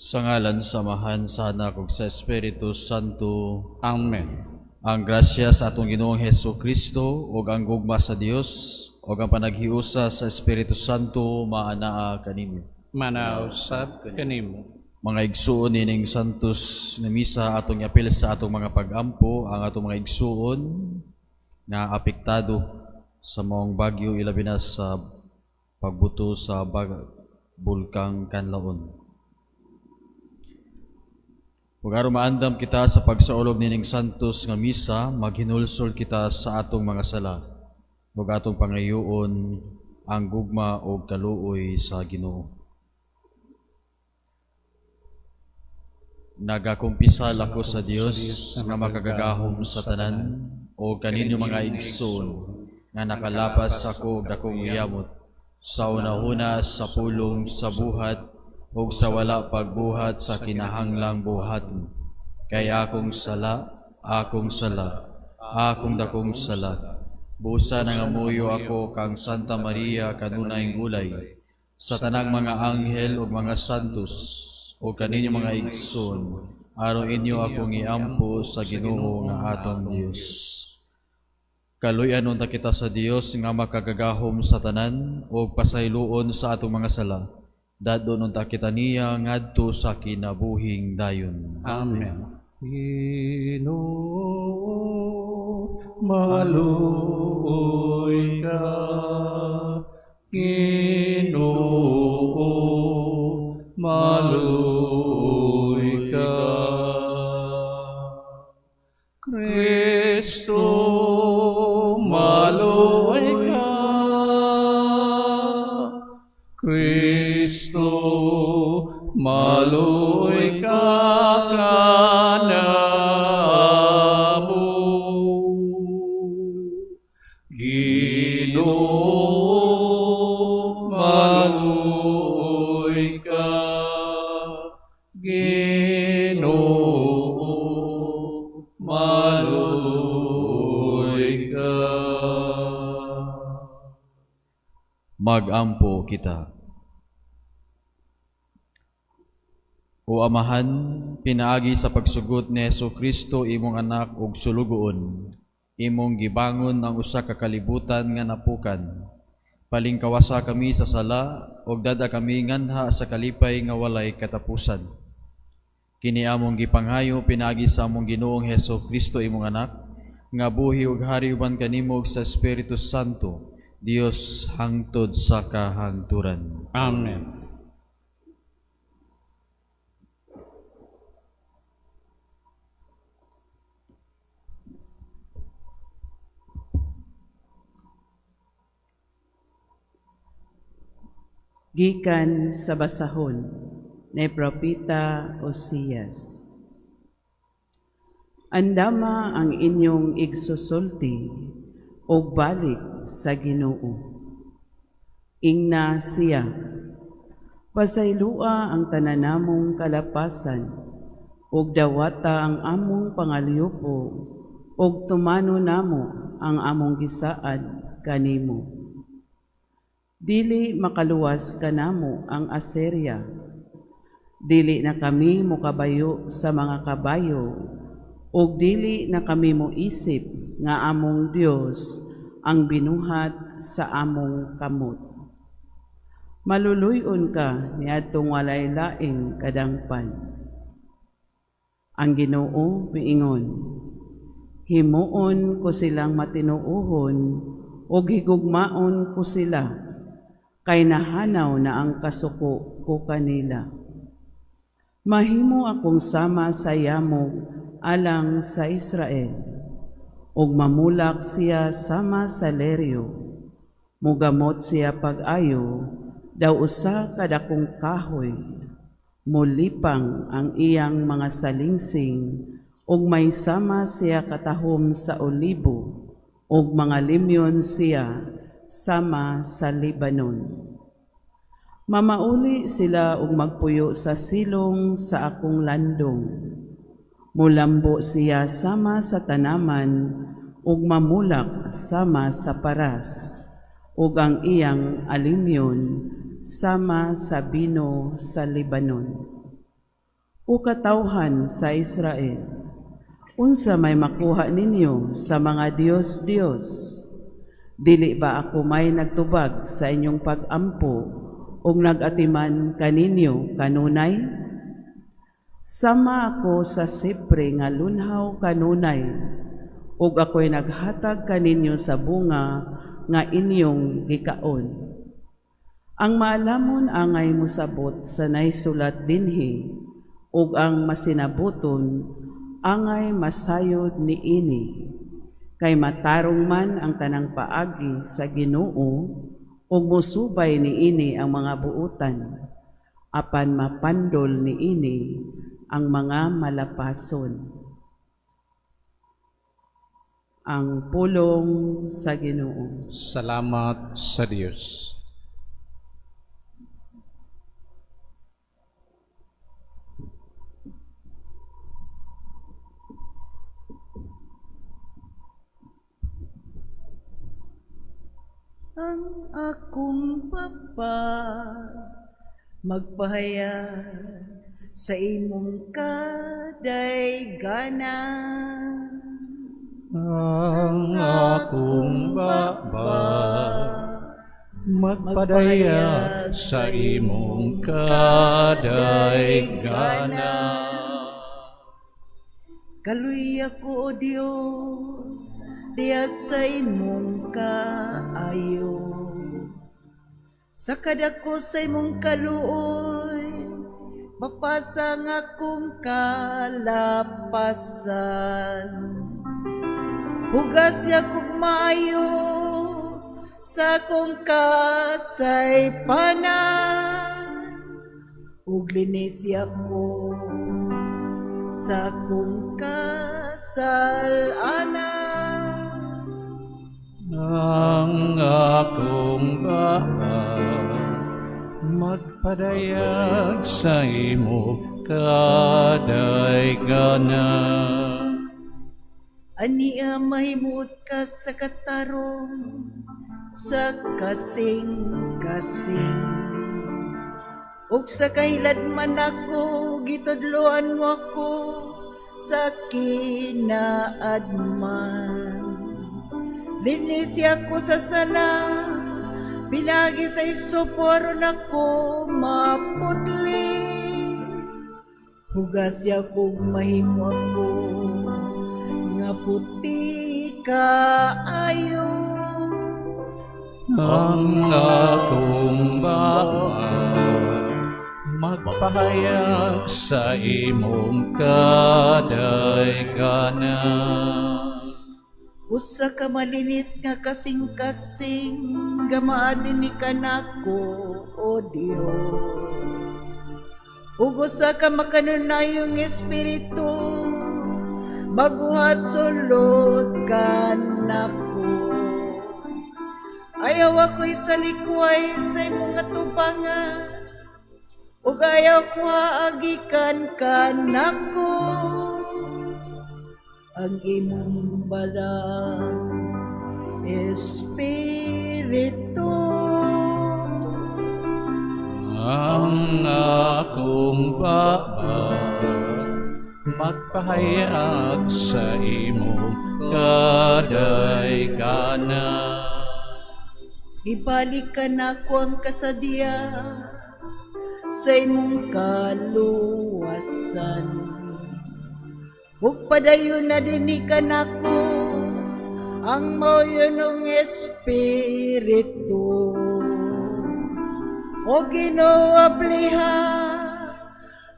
Sa ngalan samahan sa Anak ug sa Espiritu Santo. Amen. Ang grasya sa atong Ginoong Hesukristo ug ang gugma sa Dios ug ang panaghiusa sa Espiritu Santo maanaa kanimo. Manausab kanimo. Mga igsuon ining santos nga misa atong apil sa atong mga pag-ampo ang atong mga igsuon nga apektado sa maong bagyo ilabi na sa pagbuto sa bulkang Kanlaon. Ug aron maandam kita sa pagsaulog nining santos nga misa, maghinulsol kita sa atong mga sala ug atong pangayoon ang gugma ug kaluoy sa Ginoo. Nagakumpisal ako sa Dios nga makagagahom sa tanan o kaninyo mga igsoon nga nakalapas ako dakong uyamot sa una-una sa pulong sa buhat ug sa wala pagbuhat sa kinahanglang buhaton. Kay akong sala, akong dakong sala. Busa nga muyo ako kang Santa Maria kanunay gulay sa tanang mga anghel ug mga santos o kaninyo mga igsoon, aron inyo akong iampo sa Ginoo nga aton Dios. Kaluyan unta kita sa Dios nga makagagahom sa tanan o pasayloon sa atong mga sala. Dadon unta kita niya ngadto sa kinabuhing dayon. Amen. Ginoo, maluoy ka. Ginoo, maluoy ka. Kristo, maluoy ka. Kristo, maluoy ka kanamo. Ginoo, maluoy ka. Ginoo, maluoy ka. Magampo kita. O Amahan, pinaagi sa pagsugot ni Hesukristo imong anak ug sulugoon, imong gibangon ang usa ka kalibutan nga napukan. Palingkawasa kami sa sala ug dada kami nganha sa kalipay nga walay katapusan. Kini among gipanghayo pinaagi sa among Ginoong Hesukristo imong anak, nga buhi ug hari uban kanimo sa Espiritu Santo, Dios hangtod sa kahangturan. Amen. Gikan sa basahon ni Propeta Osias. Andama ang inyong igsusulti o balik sa Ginoo. Ingna siya, pasaylua ang tananamong kalapasan, ug dawata ang among pangalyupo, ug tumano namo ang among gisaad kanimo. Dili makaluwas kanamo ang Assyria. Dili na kami mokabayo sa mga kabayo, ug dili na kami moisip nga among Dios ang binuhat sa among kamot. Maluluyon ka niadtong walay laing kadangpan. Ang Ginoo miingon, himuon ko silang matinuohon ug higugmaon ko sila, kay nahanaw na ang kasuko ko kanila. Mahimo akong sama sa yamog alang sa Israel, ug mamulak siya sama sa leryo. Mugamot siya pag-ayo, daw usa kadakong kahoy. Mulipang ang iyang mga salingsing, ug may sama siya katahom sa olibo, ug mga limyon siya sama sa Libanon. Mamauli sila ug magpuyo sa silong sa akong landong. Mulambo siya sama sa tanaman ug mamulak sama sa paras, ug ang iyang alimyon sama sa bino sa Libanon. O katawhan sa Israel, unsa may makuha ninyo sa mga Diyos-Diyos? Dili ba ako may nagtubag sa inyong pag-ampo o nag-atiman kaninyo kanunay? Sama ako sa sipre nga lunhaw kanunay, ug ako'y naghatag kaninyo sa bunga nga inyong gikaon. Ang maalamon angay musabot sa naisulat dinhi, ug ang masinabuton angay masayod ni ini. Kay matarong man ang tanang paagi sa Ginoo, ug musubay ni ini ang mga buutan, apan mapandol ni ini ang mga malapason. Ang pulong sa Ginoo. Salamat sa Diyos. Ang akong Papa magpahayag sa imong kadayganan. Ang akong Baba magpadaya sa imong kadayganan. Kaluy ako, O Diyos, diya sa imong kaayo. Sa kadako sa imong kaluoy, mapasang akong kalapasan. Hugas akong maayo sa akong kasaypanan. Ug linis ako sa akong kasalanan. Ang akong Baba magpadayag sa imong kadayganan. Ania mahimut ka sa katarong, sa kasing-kasing. Ug sa kahilad man ako, gitudloan mo ako sa kinaadman. Linis ako sa sala, pinagi sa isoporon ako maputli. Hugas ako mahimo ako, nga puti kaayo. Ang akong Baba magpahayag sa imong kadayganan. Usa ka malinis nga kasing-kasing, gamaan ni kanako, O Dios. Ug usa ka makanunayong espiritu, baguha sulod kanako. Ayaw ako'y salikway sa imong atubangan, ug ayaw ko haagikan kanako. Ang imong balang espiritu. Ang akong Baba magpahayag sa imong kadayganan. Ibalik ka na ko ang kasadya sa imong kaluwasan. Ug padayon na din ka na ko ang moyonong espiritu. O Ginoo, abliha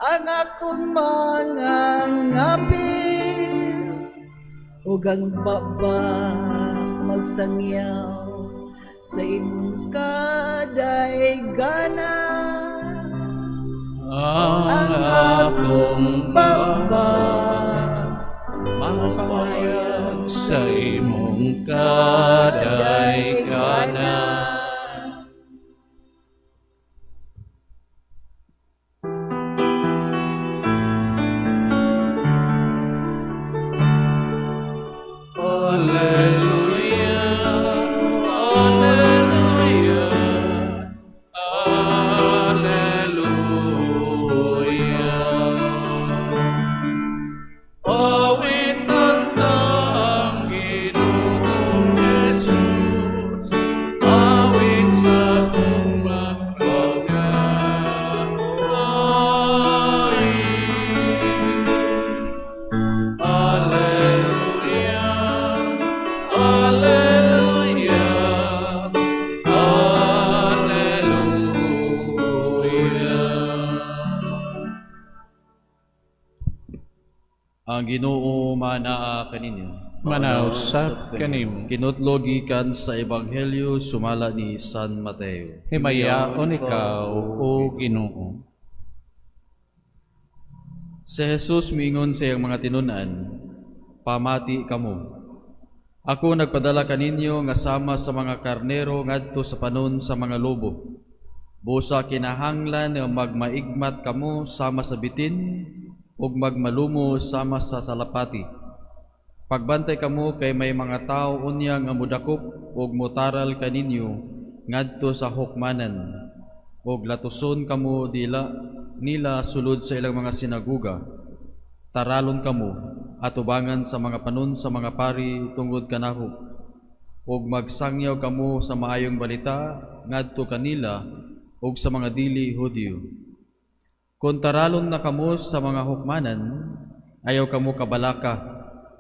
ang akong mga ngapil, ug ang Baba magsangyaw sa imong kadayganan. Ang akong Baba magpahayag sa imong kadayganan. Alleluia, alleluia. Ang Ginoo manaa kaninyo. Manausap kanim. Kinutlog gikan sa Ebanghelyo sumala ni San Mateo. Himayaon ikaw, o Ginoo. Si Jesus mingon sa iyang mga tinunan, pamati kamo. Ako nagpadala kaninyo nga sama sa mga karnero ngadto sa panon sa mga lobo. Busa kinahanglan nga magmaigmat kamo sama sa bitin ug magmalumo sama sa salapati. Pagbantay kamo kay may mga tao unya nga mudakop ug mutaral kaninyo ngadto sa hukmanan ug latuson kamo nila sulod sa ilang mga sinaguga. Taralon kamo atubangan sa mga panon sa mga pari tungod kanako ug magsangyaw kamo sa maayong balita ngadto kanila ug sa mga dili Hudyo. Kung taralon na kamo sa mga hukmanan, ayaw kamo kabalaka,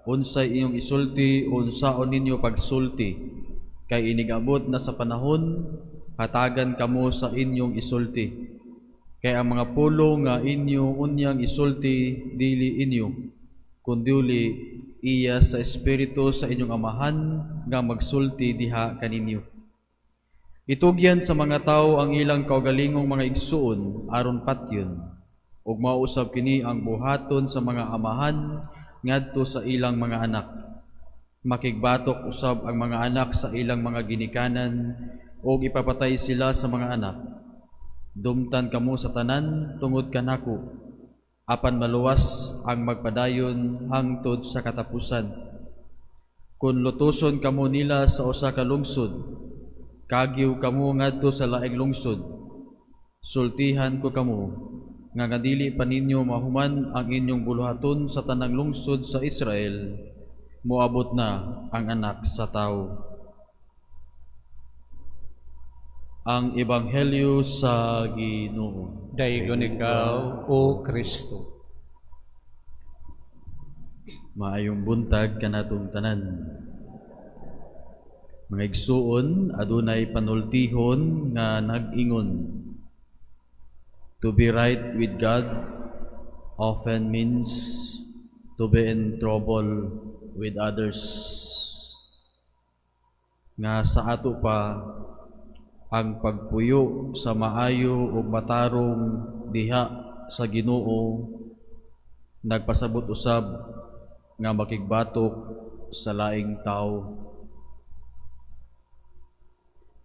unsay inyong isulti, unsaon ninyo pagsulti, kay inigabot na sa panahon, hatagan kamo sa inyong isulti. Kay ang mga pulo nga inyo unyang isulti, dili inyo, kunduli iya sa Espiritu sa inyong amahan, nga magsulti diha kaninyo. Itugyan sa mga tao ang ilang kaugalingong mga igsuon aron patyon ug mausab kini ang buhaton sa mga amahan ngadto sa ilang mga anak. Makigbatok usab ang mga anak sa ilang mga ginikanan ug ipapatay sila sa mga anak. Dumtan kamo sa tanan tungod kanako apan maluwas ang magpadayon hangtod sa katapusan. Kun lutuson kamo nila sa usa ka lungsod, kagiw kamo ngadto sa laing lungsod. Sultihan ko kamo nga dili pa ninyo mahuman ang inyong buluhaton sa tanang lungsod sa Israel, moabot na ang anak sa tao. Ang Ebanghelyo sa Ginoo. Daigon ikaw, o Kristo. Maayong buntag kanatong tanan. Mga igsuon, adunay panultihon nga nag-ingon. To be right with God often means to be in trouble with others. Nga sa ato pa, ang pagpuyo sa maayo ug matarong diha sa Ginoo nagpasabot usab nga makigbatok sa laing tao.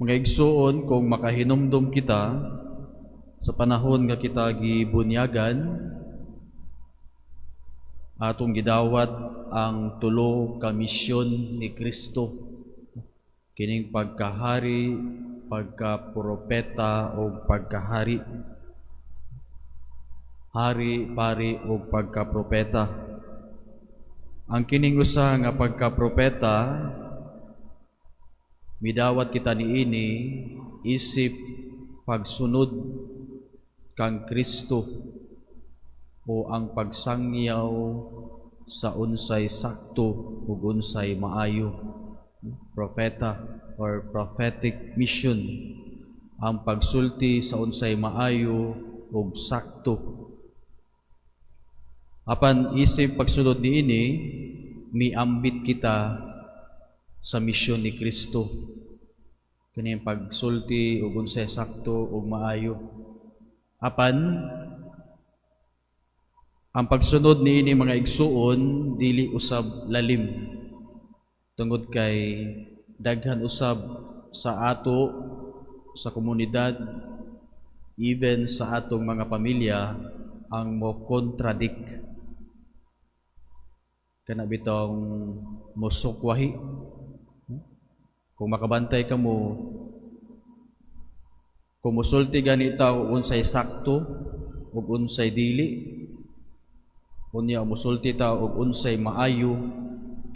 Mga igsuon, kung makahinumdum kita sa panahon nga kita gibunyagan, atong gidawat ang tulo ka misyon ni Kristo, kining pagkahari, pagka-propeta o pagkahari, hari, pari o pagka-propeta. Ang kining usa nga pagka-propeta, midawat kita niini isip pagsunod kang Kristo o ang pagsangyaw sa unsay sakto ug unsay maayo. Propeta or prophetic mission, ang pagsulti sa unsay maayo ug sakto. Apan isip pagsunod niini, miambit kita sa misyon ni Kristo. Kini pagsulti ug unsay sakto ug maayo. Apan ang pagsunod niini mga igsuon dili usab lalim. Tungod kay daghan usab sa ato sa komunidad, even sa atong mga pamilya, ang mo contradict kana bitong mosukwahi. Kung makabantay ka mo, kung musulti gani itaw unsay sakto ug unsay dili, unya musulti ta og unsay maayo,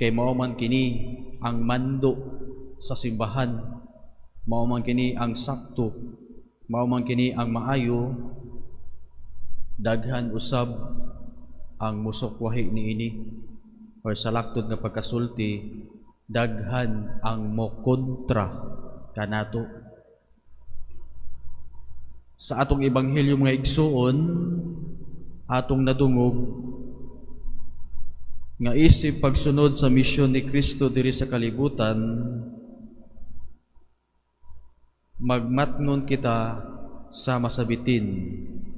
kay mao man kini ang mando sa simbahan, mao man kini ang sakto, mao man kini ang maayo, daghan usab ang musukwahi niini or sa laktod nga pagkasulti, daghan ang mokontra kanato. Sa atong ebanghelyo mga igsuon, atong nadungog nga isip pagsunod sa misyon ni Kristo diri sa kalibutan, magmatngon kita sama sa bitin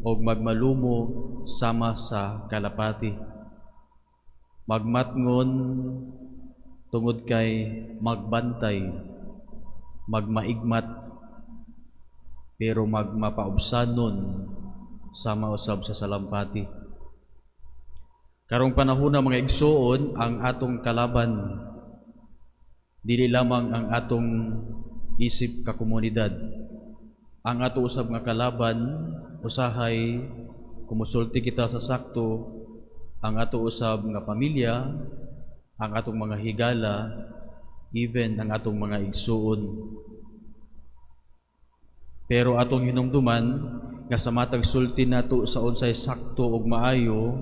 o magmalumo sama sa kalapati. Magmatngon tungod kay magbantay, magmaigmat, pero magmapaubsanon sama usab sa salampati. Karong panahon na mga igsoon, ang atong kalaban dili lamang ang atong isip ka komunidad. Ang ato usab nga kalaban usahay kumusulti kita sa sakto ang ato usab nga pamilya, ang atong mga higala, even ang atong mga igsoon. Pero atong hinumduman nga sa matag sulti nato sa unsay sakto ug maayo,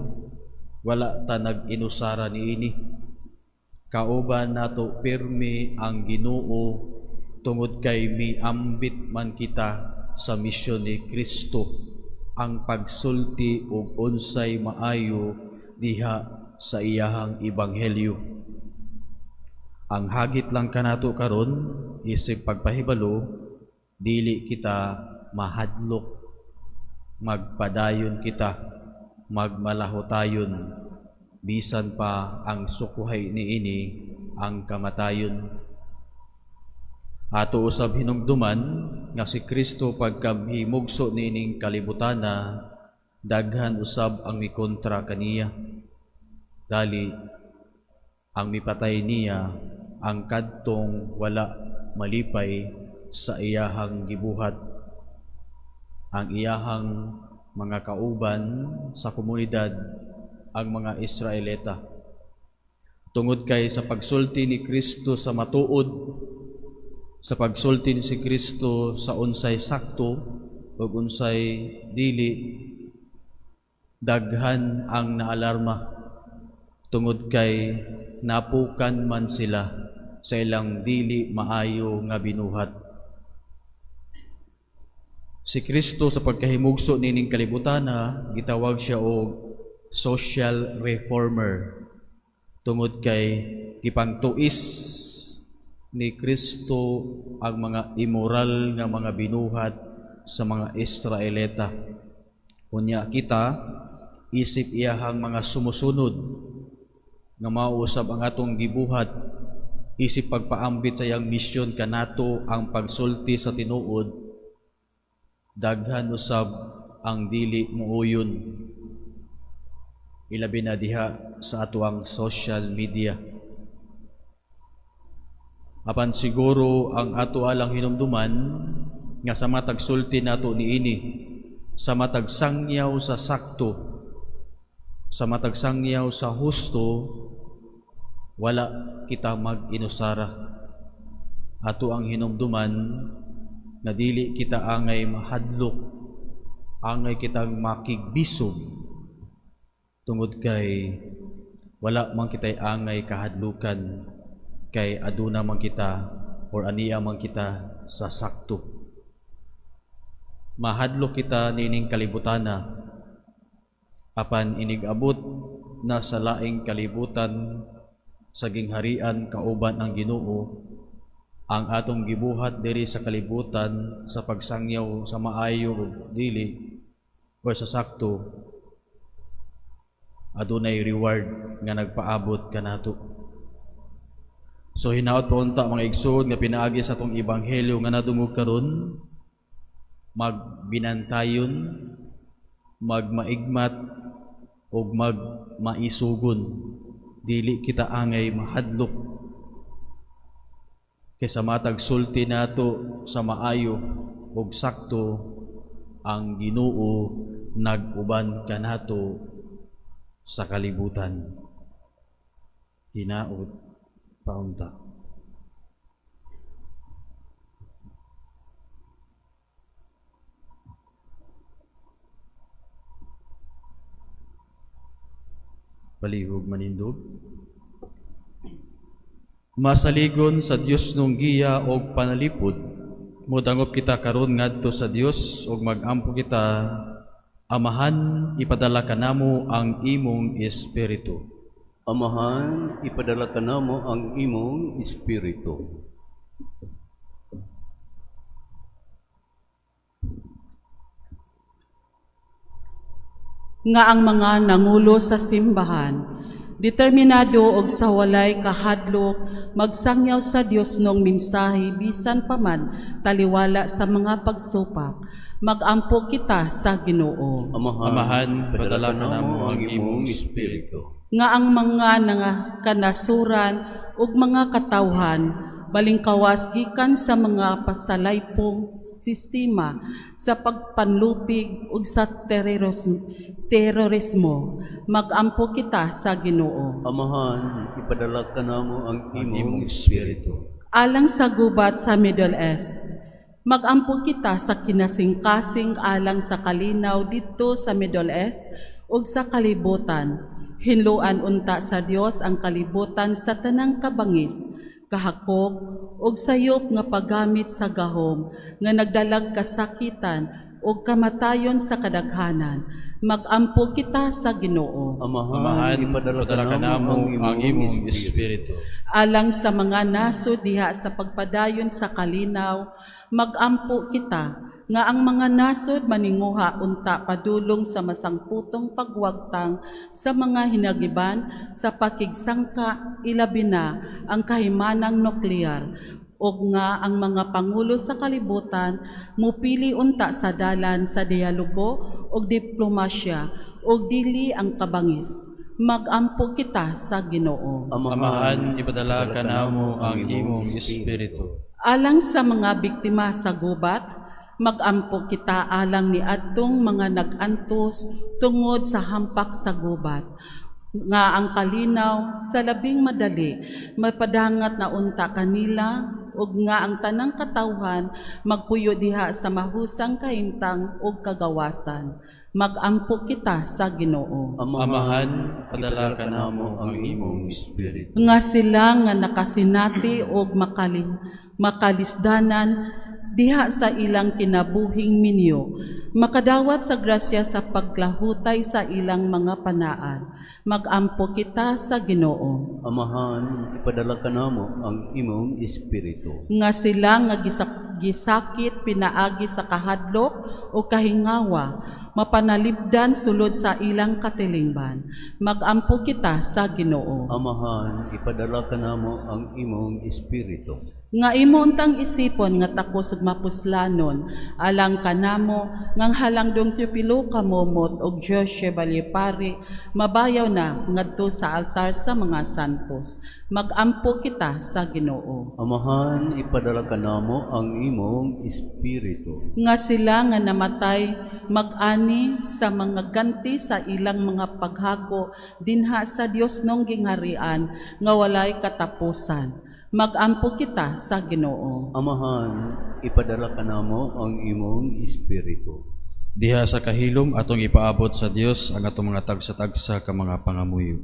wala ta nag-inusara niini. Kauban nato pirmi ang Ginoo tungod kay miambit man kita sa misyon ni Kristo, ang pagsulti ug unsay maayo diha sa iyahang ebanghelyo. Ang hagit lang kanato karon isip pagpahibalo, dili kita mahadlok, magpadayon kita, magmalahotayon, bisan pa ang sukuhay niini ang kamatayon. Ato usab hinumduman nga si Kristo pagkamhimugso niining kalibutana, daghan usab ang mikontra kaniya. Dali ang mipatay niya ang kadtong wala malipay sa iyahang gibuhat. Ang iyahang mga kauban sa komunidad, ang mga Israelita. Tungod kay sa pagsulti ni Kristo sa matuod, sa pagsulti ni si Kristo sa unsay sakto ug unsay dili, daghan ang naalarma. Tungod kay napukan man sila sa ilang dili maayo nga binuhat. Si Kristo sa pagkahimugso nining kalibutana, gitawag siya og social reformer. Tungod kay gipangtuis ni Kristo ang mga immoral nga mga binuhat sa mga Israelita. Unya kita, isip iyahang mga sumusunod nga mausab ang atong gibuhat, isip pagpaambit sa iyang misyon kanato ang pagsulti sa tinuod, daghan usab ang dili muuyon, ilabi na diha sa atuang social media. Apan siguro ang ato alang hinumduman nga sa matag sulti nato niini, sa matag sangyaw sa sakto, sa matag sangyaw sa husto, wala kita mag-inusara. Ato ang hinumduman na dili kita angay mahadlok, angay kitang makigbisog, tungod kay wala man kitay angay kahadlukan, kay aduna man kita or aniya man kita sa sakto. Mahadlok kita nining kalibutana, apan inigabot na sa laing kalibutan sa gingharian kauban ang Ginoo, ang atong gibuhat diri sa kalibutan sa pagsangyaw sa maayo ug dili o sa sakto, adunay reward nga nagpaabot kanato. So hinaot pa unta mga igsoon nga pinaagi sa atong ebanghelyo nga nadungog karon, magbinantayon, magmaigmat ug magmaisugon, dili kita angay mahadlok. Kaysa matag sulti nato sa maayo ug sakto, ang Ginoo nag-uban kanato sa kalibutan. Hinaot paunta. Palihog manindog. Masaligon sa Dios nung giya og panalipod, mudangop kita karon ngadto sa Dios ug magampo kita. Amahan, ipadala kanamo ang imong espiritu. Amahan, ipadala ka namo ang imong Espiritu. Nga ang mga nangulo sa simbahan, determinado og sa walay kahadlok, magsangyaw sa Dios nung mensahe bisan pa man taliwala sa mga pagsupak, magampo kita sa Ginoo. Amahan, padala ka namo ang imong Espiritu. Nga ang mga kanasuran ug mga katawhan, balingkawas gikan sa mga pasalaypong sistema sa pagpanlupig ug sa terorismo, magampo kita sa Ginoo. Amahan, ipadala ka namo ang imong Espiritu. Alang sa gubat sa Middle East, magampo kita sa kinasingkasing alang sa kalinaw dito sa Middle East ug sa kalibutan. Hinluan unta sa Dios ang kalibutan sa tanang kabangis, kahakog, ug sayop nga paggamit sa gahom nga nagdalag kasakitan ug kamatayon sa kadaghanan. Magampo kita sa Ginoo. Amahan, ipadala ka namo ang imong Espiritu. Alang sa mga nasod diha sa pagpadayon sa kalinaw, magampo kita nga ang mga nasod maninguha unta padulong sa masangputong pagwagtang sa mga hinagiban sa pakigsangka ilabi na ang kahimanang nuklear, o nga ang mga pangulo sa kalibutan mupili unta sa dalan sa dialogo o diplomasya o dili ang kabangis. Magampo kita sa Ginoo. Amahan, ipadala ka namo ang imong Espiritu. Alang sa mga biktima sa gubat, magampo kita alang ni adtong mga nag-antos tungod sa hampak sa gubat. Nga ang kalinaw sa labing madali, mapadangat na unta kanila, ug nga ang tanang katawhan magpuyo diha sa mahusang kahimtang ug kagawasan. Magampo kita sa Ginoo. Amahan, padala ka namo ang imong Espiritu. Nga sila nga nakasinati ug makalisdanan diha sa ilang kinabuhing minyo, makadawat sa grasya sa paglahutay sa ilang mga panaan. Magampo kita sa Ginoo. Amahan, ipadala ka namo ang imong Espiritu. Nga sila nga gisakit pinaagi sa kahadlok o kahingawa, mapanalibdan sulod sa ilang katilingban. Magampo kita sa Ginoo. Amahan, ipadala ka namo ang imong Espiritu. Nga imo untang isipon nga takos ug mapuslanon alang kanamo ngang halangdong Teopilo kamomot og Diyos Chevalier Pari mabayaw na ngadto sa altar sa mga santos. Magampo kita sa Ginoo. Amahan, ipadala ka namo ang imong Espiritu. Nga sila nga namatay mag-ani sa mga ganti sa ilang mga paghago dinha sa Dios nong gingharian nga walay katapusan. Magampo kita sa Ginoo. Amahan, ipadala ka namo ang imong Espiritu. Diha sa kahilom atong ipaabot sa Dios ang atong mga tagsa-tagsa ka mga pangamuyo.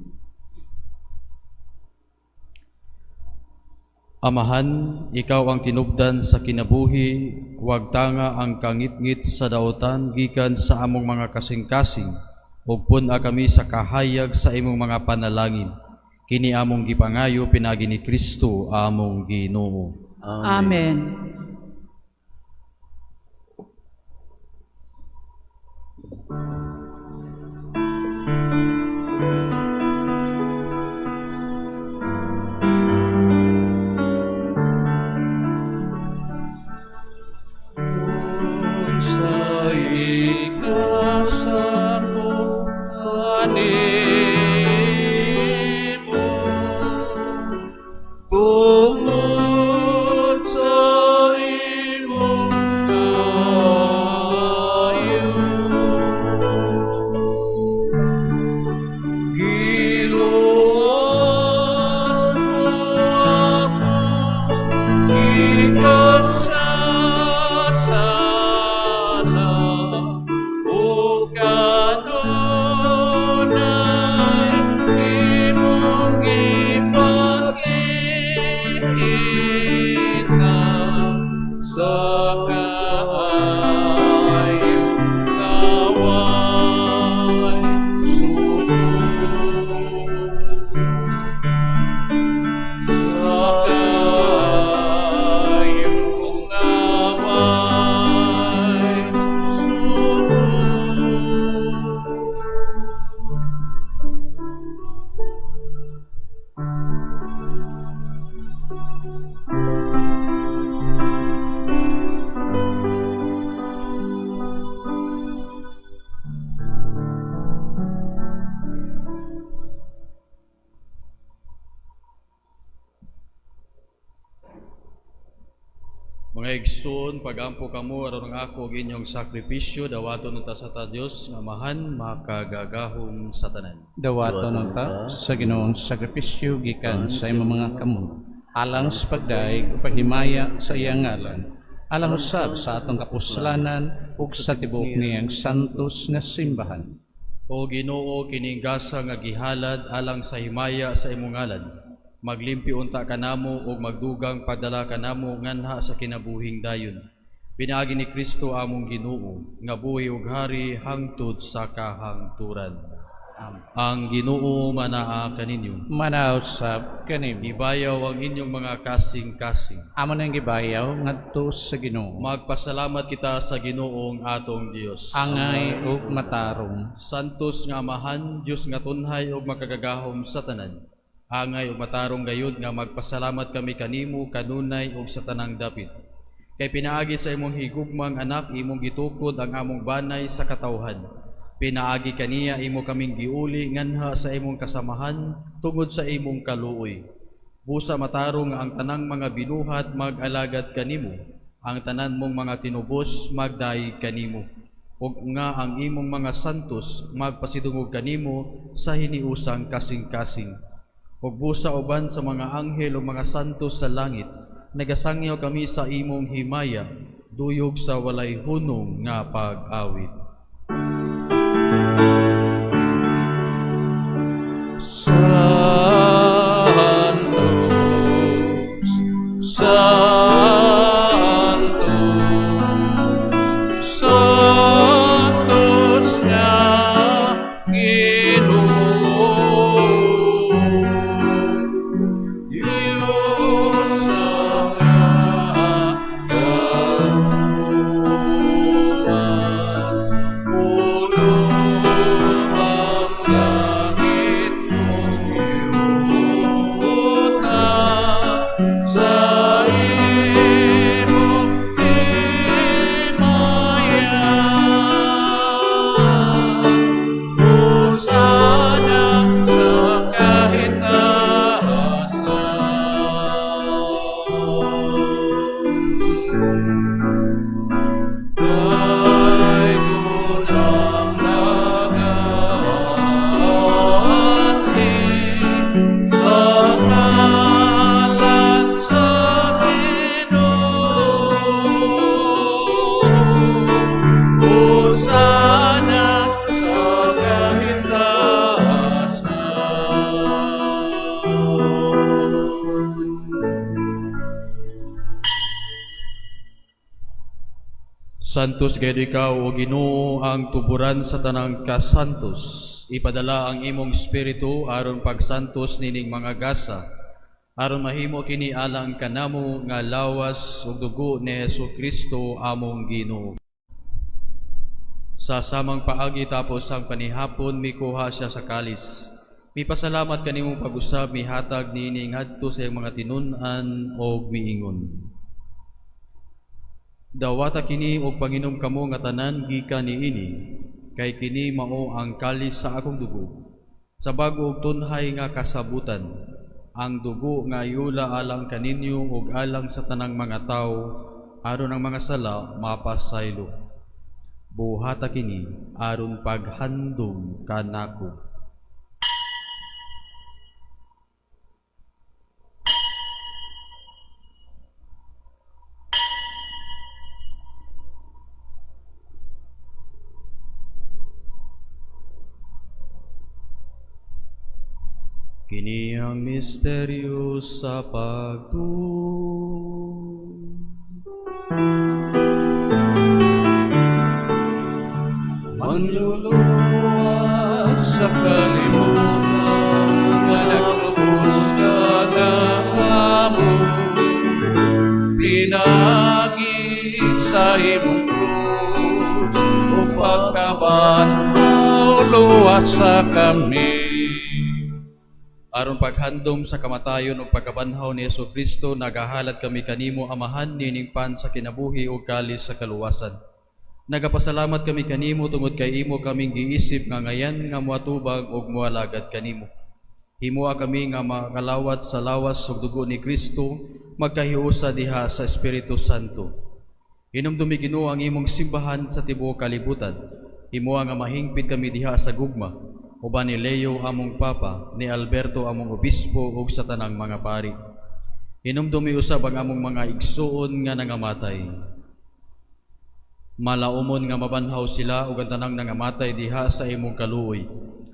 Amahan, ikaw ang tinubdan sa kinabuhi, huwag tanga ang kangit-ngit sa daotan gikan sa among mga kasing-kasing, ug pun-a kami sa kahayag sa imong mga panalangin. Kini among gipangayo pinagi ni Kristo among Ginoo. Amen. Sa ikasamo animo tungod sa imong kayo giluwas mo ako gikan sa sala o kanunay Mga igsoon, pagampo kamo aron ang ako og inyong sakripisyo dawaton unta sa ta Dios nga mahan makagagahom sa tanan. Dawaton ta sa Ginoong sakripisyo gikan sa imong mga kamot, alang sa pagdaig paghimaya sa iyang ngalan, alang usab sa atong kapuslanan ug sa tibuok niyang santos nga simbahan. O Ginoo, kining gasa nga gihalad alang sa himaya sa imong ngalan, maglimpi unta kanamo ug magdugang padala kanamo nganha sa kinabuhing dayon. Pinaagi ni Kristo among Ginoo nga buhi ug hari hangtod sa kahangturan. Ang Ginoo manaa kaninyo. Manaw sab kanimo. Ibayaw ang inyong mga kasing-kasing. Amo nang gibayaw ngadto sa Ginoo. Magpasalamat kita sa Ginoong atong Dios. Angay ug matarong. Santos nga amahan, Dios nga tunhay ug makagagahom sa tanan. Angay ug matarong gayud nga magpasalamat kami kanimo kanunay ug sa tanang dapit. Kay pinaagi sa imong higugmang anak imong gitukod ang among banay sa katawhan. Pinaagi kaniya imo kaming giuli nganha sa imong kasamahan tungod sa imong kaluoy. Busa matarong nga ang tanang mga binuhat mag-alagad kanimo, ang tanan mong mga tinubos magdaig kanimo. Ug nga ang imong mga santos magpasidungog kanimo sa hiniusang kasing-kasing. Ug busa uban sa mga anghel o mga santos sa langit, nagasangyaw kami sa imong himaya, duyog sa walay hunong nga pag-awit. Santos, Santos nga Ginoo, Diyos sa kagaluhan, puno ang langit mong iyuta sa imong himaya. Hosana sa kahitasan. Kay kulang nagaanhi sa ngalan sa Ginoo. Hosana sa kahitasan. Santos gayud ikaw o Ginoo ang tuburan sa tanang kasantos. Ipadala ang imong espiritu aron pagsantos nining mga gasa, aron mahimo kini alang kanamo nga lawas ug dugo ni Hesukristo among Ginoo. Sa samang paagi tapos ang panihapon mikuha siya sa kalis. Mipasalamat kanimong pag-usab mihatag nining ngadto sa iyang mga tinun-an og miingon. Dawata kini og panginom kamo nga tanan gikan niini, kay kini mao ang kalis sa akong dugo. Sa bag-o og tunhay nga kasabutan, ang dugo nga iula alang kaninyo ug alang sa tanang mga tawo, aron ang mga sala mapasaylo. Buhata kini aron paghandom kanako. Kini ang misteryo sa pagtuo. Manluluwas sa kalimutan nga naglubos ka na hamon. Pinagi sa imong krus o pagkabanhaw luwas sa kami. Aron paghandom sa kamatayon ug pagkabanhaw ni Hesukristo, nagahalad kami kanimo amahan nining pan sa kinabuhi ug kalis sa kaluwasan. Nagapasalamat kami kanimo tungod kay imo kaming giisip nga ngayan nga moatubag ug moalagad kanimo. Himoa kami nga makalawat sa lawas ug dugo ni Kristo magkahiusa diha sa Espiritu Santo. Hinumdumi Ginoo ang imong simbahan sa tibuok kalibutan. Imo nga mahingpit kami diha sa gugma, uban ni Leo among Papa, ni Alberto among Obispo ug sa tanang mga pari. Hinumdumi usab ang among mga igsuon nga nangamatay. Malaumon nga mabanhaw sila ug ang tanang nangamatay diha sa imong kaluoy.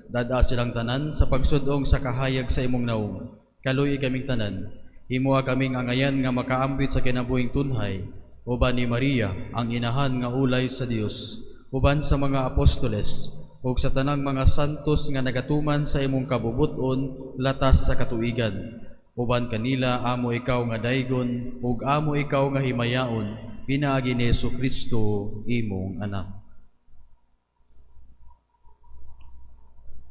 Dada silang tanan sa pagsudong sa kahayag sa imong naong. Kaluoy kaming tanan. Himuha kaming angayan nga makaambit sa kinabuhing tunhay. Uban ni Maria, ang inahan nga ulay sa Dios. Uban sa mga apostoles ug sa tanang mga santos nga nagatuman sa imong kabubuton latas sa katuigan. Uban kanila amo ikaw nga daygon ug amo ikaw nga himayaon. Pinaagi ni Jesucristo imong anak.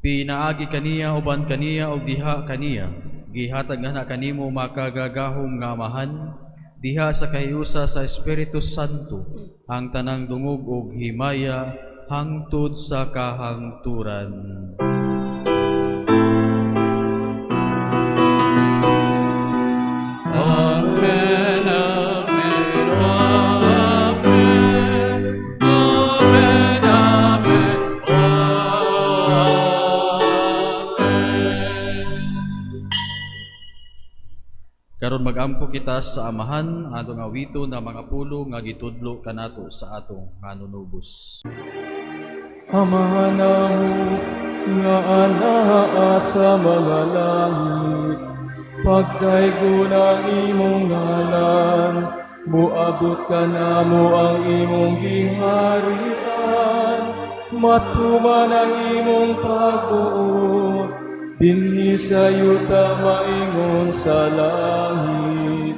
Pinaagi kaniya uban kaniya ug diha kaniya. Gihatag na kanimo makagagahom nga amahan diha sa kahiusa sa Espiritu Santo ang tanang dungog ug himaya hangtod sa kahangturan. Amen, amen, amen, amen, amen, amen. Karon magampo kita sa amahan atong awito na mga pulo nga gitudlo kanato sa atong manunubos. Amahan namo nga anaa sa mga langit, pagdaygo ng imong ngalan, muabot ka namo ang imong giharian, matuman ang imong pagbuot, dinhi sa yuta maingon sa langit,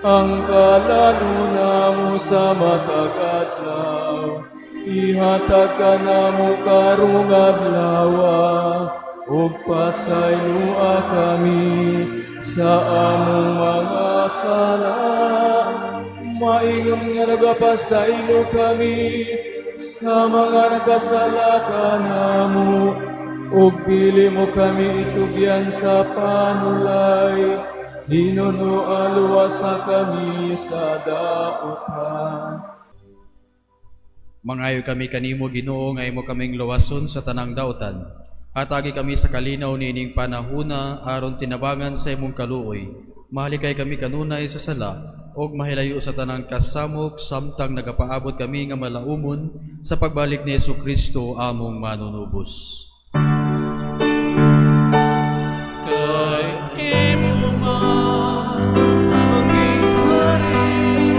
ang kalaluna mo sa matag-adlaw, ihatag ka namo karong adlaw, ug pasaylua kami sa among mga sala. Maingon nga nagapasaylo kami sa mga nagkasala kanamo, ug dili mo kami itugyan sa panulay, hinunualwasa kami sa daotan. Mangayo kami kanimo Ginoo nga imo kaming luwason sa tanang daotan. Hatagi kami sa kalinaw nining panahuna aron tinabangan sa imong kaluoy. Mahalikay kami kanunay sa sala ug mahilayo sa tanang kasamok samtang nagapaabot kami nga malaumon sa pagbalik ni Jesucristo among manunubos. Kay imo man ang giharian,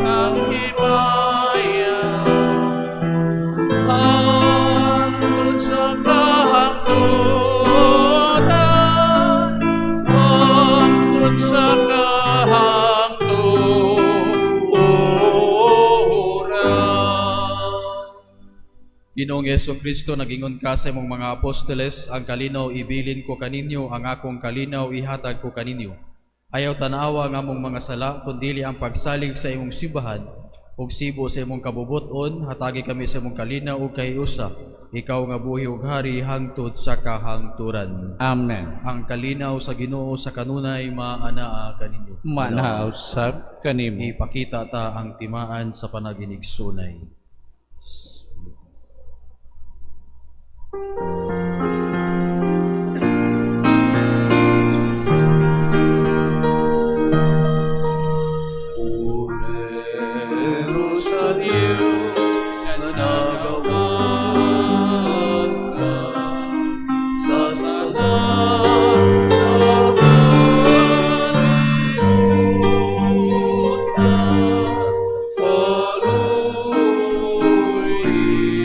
ang himaya, hangtod sa kahangturan, hangtod sa kahangturan. Ginoong Jesucristo, nagingon ka sa imong mga apostoles, ang kalinaw ibilin ko kaninyo, ang akong kalinaw ihatag ko kaninyo. Ayaw tanawa ang among mga sala, kundili ang pagsalig sa imong simbahan, ug sibo sa imong kabubuton, hatagi kami sa imong kalinaw ug kahiusa. Ikaw nga buhi ug hari hangtod sa kahangturan. Amen. Ang kalinaw sa Ginoo sa kanunay maanaa kaninyo. Manausab kanimo. Ipakita ta ang timaan sa panaginigsunay. Purero sa Diyos na nagawan ka sa sala sa kalimutan, kaluoy kami,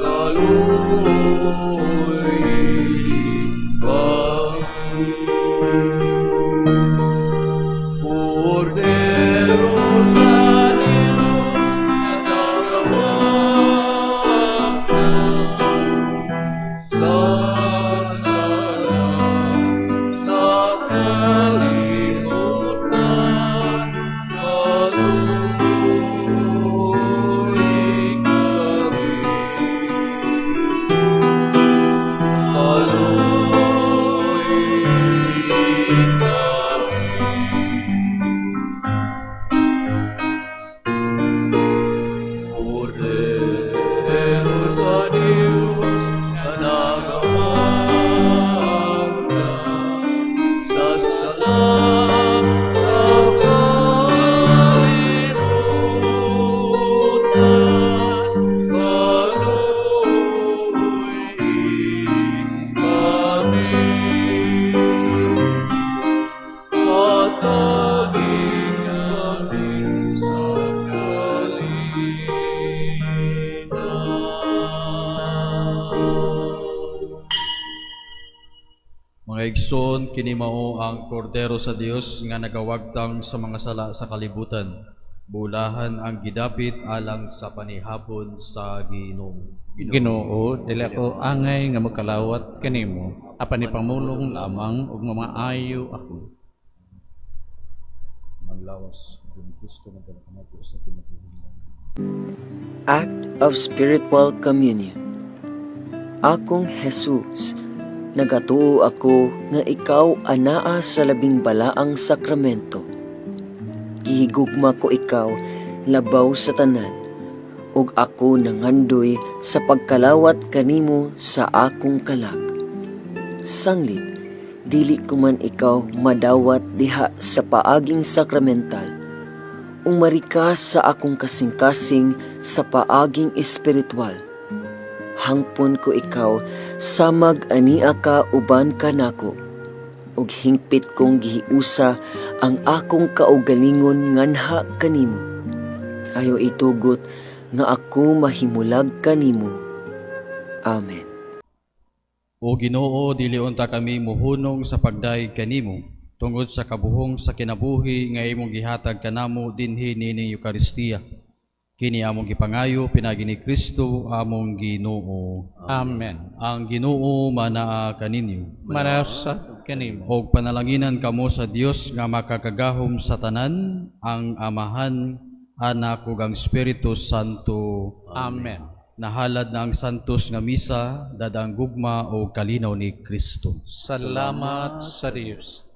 kaluoy kami. igsoon kini mao ang kordero sa Dios nga nagawagtang sa mga sala sa kalibutan. Bulahan ang gidapit alang sa panihapon sa Ginoo. Ginoo, dili ako angay nga magkalawat kanimo, apan ipamulong lamang ug mamaayo ako. Maglawas kung gusto na pagkamato sa Timoteo. Act of Spiritual Communion. Akong Jesus, nagatuo ako nga ikaw anaa sa labing balaang sakramento. Gihigugma ko ikaw labaw sa tanan, ug ako nangandoy sa pagkalawat kanimo sa akong kalag. Sanglit, dili ko man ikaw madawat diha sa paaging sakramental, umarika sa akong kasing-kasing sa paaging espiritual. Hangpon ko ikaw samag ania ka uban kanako, ug hingpit kong gihiusa ang akong kaugalingon nganha kanimo. Ayo itugot nga ako mahimulag kanimo. Amen. O Ginoo, dili unta kami muhunong sa pagdaig kanimo tungod sa kabuhong sa kinabuhi nga imong gihatag kanamo dinhi nining Eukaristiya. Kini among gipangayo pinagi ni Kristo among Ginoo. Amen. Ang Ginoo manaa kaninyo. Manasa kanimo. Og panalanginan kamo sa Dios nga makakagahom sa tanan, ang Amahan, Anak ug ang Espiritu Santo. Amen. Nahalad na ang santos nga misa, dadang gugma o kalinaw ni Kristo. Salamat sa Dios.